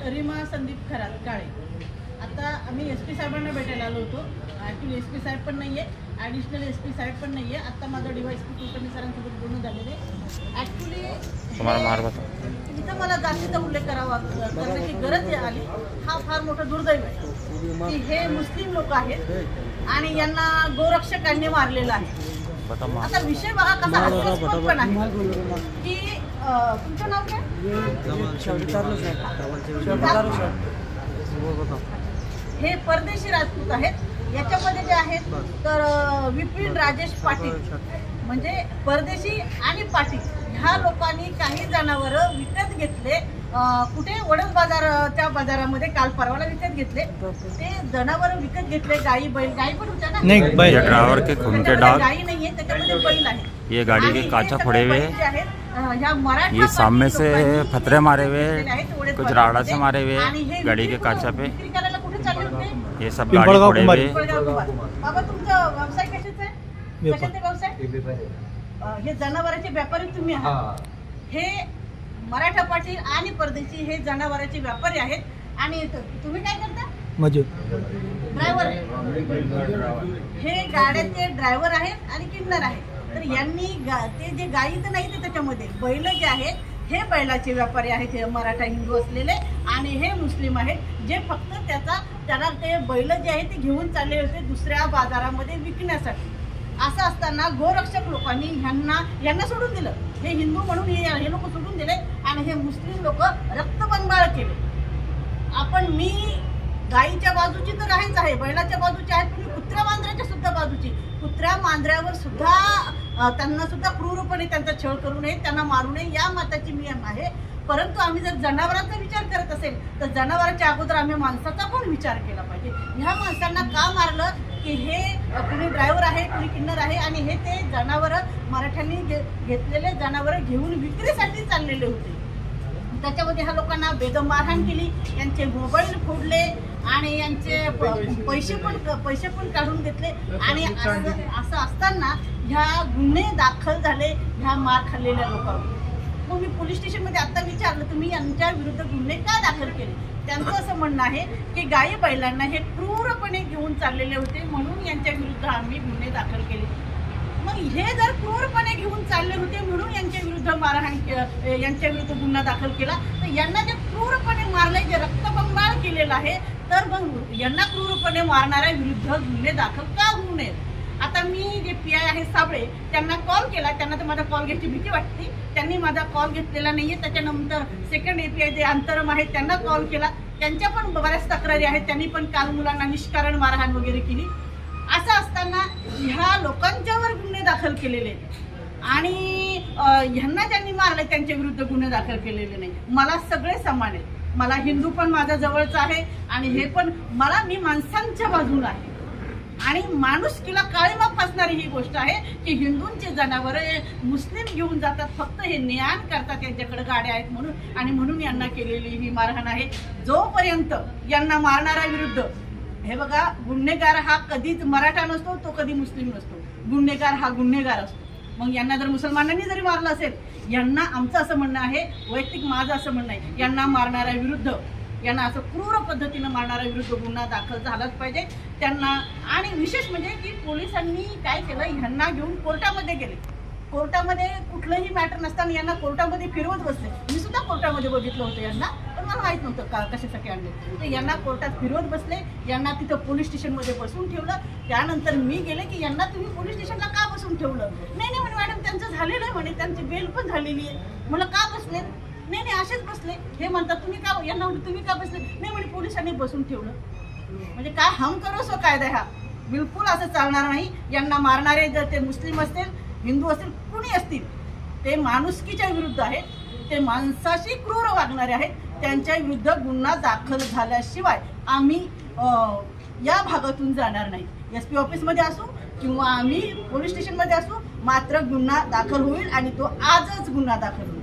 रीमा संदीप खरात काळे. आता आम्ही एसपी साहेबांना भेटायला आलो होतो. ॲक्च्युली एसपी साहेब पण नाही आहे, ॲडिशनल एसपी साहेब पण नाही आहे. आत्ता माझं DYSP कुलकर्णी सरांसोबत बोलणं झालेलं आहे. ॲक्च्युली इथं मला जास्तीचा उल्लेख करण्याची गरज आली. हा फार मोठं दुर्दैव आहे की हे मुस्लिम लोक आहेत आणि यांना गोरक्षकांनी मारलेलं आहे. आता विषय बघा कसा हास्यास्पद पण आहे की तुमचं नाव काय? हे परदेशी राजपूत आहेत. याच्यामध्ये जे आहेत तर विपिन राजेश पाटील म्हणजे परदेशी आणि पाटील ह्या लोकांनी काही जनावरं विकत घेतले. कुठे वडद बाजारच्या बाजारामध्ये काल परवाला विकत घेतले. ते जनावर विकत घेतले. गाई बैल, गाई पण होत्या ना, नहीं बैल ड्राइवर के खून के दाग, गाई नाहीये त्याच्यामध्ये बैल आहे. ये गाड़ी के काचा फोड़े हुए, ह्या मराठा ये सामने से पत्थरे मारे हुए, कुछ राड़ा से मारे हुए गाड़ी के काचा पे, कुठे चालले होते? ये सब गाड़ी फोड़े हुए. बाबा तुमचा व्यवसाय कशाचा आहे? कशाचा व्यवसाय? हे जनावरांचे व्यापारी तुम्ही आहात. हे मराठा पाटील आणि परदेशी हे जनावरांचे व्यापारी आहेत. आणि तुम्ही काय करता? मजूर ड्रायव्हर. हे गाड्यांचे ड्रायव्हर आहेत आणि किन्नर आहेत. तर यांनी ते जे गाई तर नाही ते त्याच्यामध्ये बैल जे आहेत हे बैलाचे व्यापारी आहेत. हे मराठा हिंदू असलेले आणि हे मुस्लिम आहेत जे फक्त त्याला ते बैल जे आहेत ते घेऊन चालले होते दुसऱ्या बाजारामध्ये विकण्यासाठी. असं असताना गोरक्षक लोकांनी यांना सोडून दिलं. हे हिंदू म्हणून हे लोक सोडून दिले आणि हे मुस्लिम लोक रक्तबंबाळ केले. मी गाईच्या बाजूची तर आहेच आहे, बैलाच्या बाजूची आहे, पण कुत्र्या मांजराच्या सुद्धा बाजूची. कुत्र्या मांजऱ्यावर सुद्धा त्यांना सुद्धा क्रूरपणे त्यांचा छळ करू नये, त्यांना मारू नये या मताची मी आहे. परंतु आम्ही जर जनावरांचा विचार करत असेल तर जनावरांच्या अगोदर आम्ही माणसाचा पण विचार केला पाहिजे. ह्या माणसांना का मारलं की हे कुणी ड्रायव्हर आहे, कुणी किन्नर आहे आणि हे ते जनावरं मराठ्यांनी घेतलेले जनावरं घेऊन विक्रीसाठी चाललेले होते. त्याच्यामध्ये ह्या लोकांना बेदम मारहाण केली, यांचे मोबाईल फोडले आणि यांचे पैसे पण काढून घेतले. आणि असं असताना ह्या गुन्हे दाखल झाले ह्या मार खाल्लेल्या लोकांवर. मग मी पोलीस स्टेशनमध्ये आता विचारलं तुम्ही यांच्या विरुद्ध गुन्हे का दाखल केले. त्यांचं असं म्हणणं आहे की गाई बैलांना हे क्रूरपणे घेऊन चाललेले होते म्हणून यांच्या विरुद्ध आम्ही गुन्हे दाखल केले. मग हे जर क्रूरपणे घेऊन चालले होते म्हणून यांच्या विरुद्ध मारहाण यांच्या विरुद्ध गुन्हा दाखल केला तर यांना जे क्रूरपणे मारले, जे रक्तबंबाळ केलेलं आहे, तर मग यांना क्रूरपणे मारणाऱ्या विरुद्ध गुन्हे दाखल का होऊ नयेत. आता मी जे PI आहे साबळे त्यांना कॉल केला. त्यांना तर माझा कॉल घ्यायची भीती वाटते. त्यांनी माझा कॉल घेतलेला नाहीये. त्याच्यानंतर सेकंड API जे अंतरम आहेत त्यांना कॉल केला. त्यांच्या पण बऱ्याच तक्रारी आहेत. त्यांनी पण काल मुलांना निष्कारण मारहाण वगैरे केली. असं असताना ह्या लोकांच्यावर गुन्हे दाखल केलेले आणि ह्यांना ज्यांनी मारले त्यांच्या विरुद्ध गुन्हे दाखल केलेले नाही. मला सगळे समान आहेत. मला हिंदू पण माझ्या जवळचा आहे आणि हे पण मी माणसांच्या बाजूला आहे आणि माणुसकीला काळीमा फासणारी ही गोष्ट आहे की हिंदूंचे जनावरे मुस्लिम घेऊन जातात, फक्त हे ज्ञान करतात यांच्याकडे गाड्या आहेत म्हणून आणि म्हणून यांना केलेली ही मारहाण आहे. जोपर्यंत यांना मारणाऱ्या विरुद्ध हे बघा, गुन्हेगार हा कधीच मराठा नसतो, तो कधी मुस्लिम नसतो. गुन्हेगार हा गुन्हेगार असतो. मग यांना जर मुसलमानांनी जरी मारलं असेल, यांना आमचं असं म्हणणं आहे, वैयक्तिक माझं असं म्हणणं आहे, यांना मारणाऱ्या विरुद्ध, यांना असं क्रूर पद्धतीनं मारणाऱ्या विरुद्ध गुन्हा दाखल झालाच पाहिजे त्यांना. आणि विशेष म्हणजे की पोलिसांनी काय केलं, ह्यांना घेऊन कोर्टामध्ये गेले. कोर्टामध्ये कुठलंही मॅटर नसताना यांना कोर्टामध्ये फिरवत बसले. मी सुद्धा कोर्टामध्ये बघितलं होतं यांना, पण मला माहित नव्हतं का कशासाठी आणले. तर यांना कोर्टात फिरवत बसले, यांना तिथं पोलीस स्टेशनमध्ये बसून ठेवलं. त्यानंतर मी गेले की यांना तुम्ही पोलीस स्टेशनला का बसून ठेवलं. नाही म्हणे मॅडम त्यांचं झालेलं आहे म्हणे, त्यांची बेल पण झालेली आहे. मला का बसले. नाही असेच बसले. हे म्हणतात तुम्ही का, यांना तुम्ही का बसले. नाही म्हणे पोलिसांनी बसून ठेवलं. म्हणजे काय हम करो सो कायदा हा. बिलकुल असं चालणार नाही. यांना मारणारे जर ते मुस्लिम असतील, हिंदू असतील, कुणी असतील, ते माणुसकीच्या विरुद्ध आहेत, ते माणसाशी क्रूर वागणारे आहेत. त्यांच्या विरुद्ध गुन्हा दाखल झाल्याशिवाय आम्ही या भागातून जाणार नाही. SP ऑफिसमध्ये असू किंवा आम्ही पोलीस स्टेशनमध्ये असू, मात्र गुन्हा दाखल होईल आणि तो आजच गुन्हा दाखल होईल.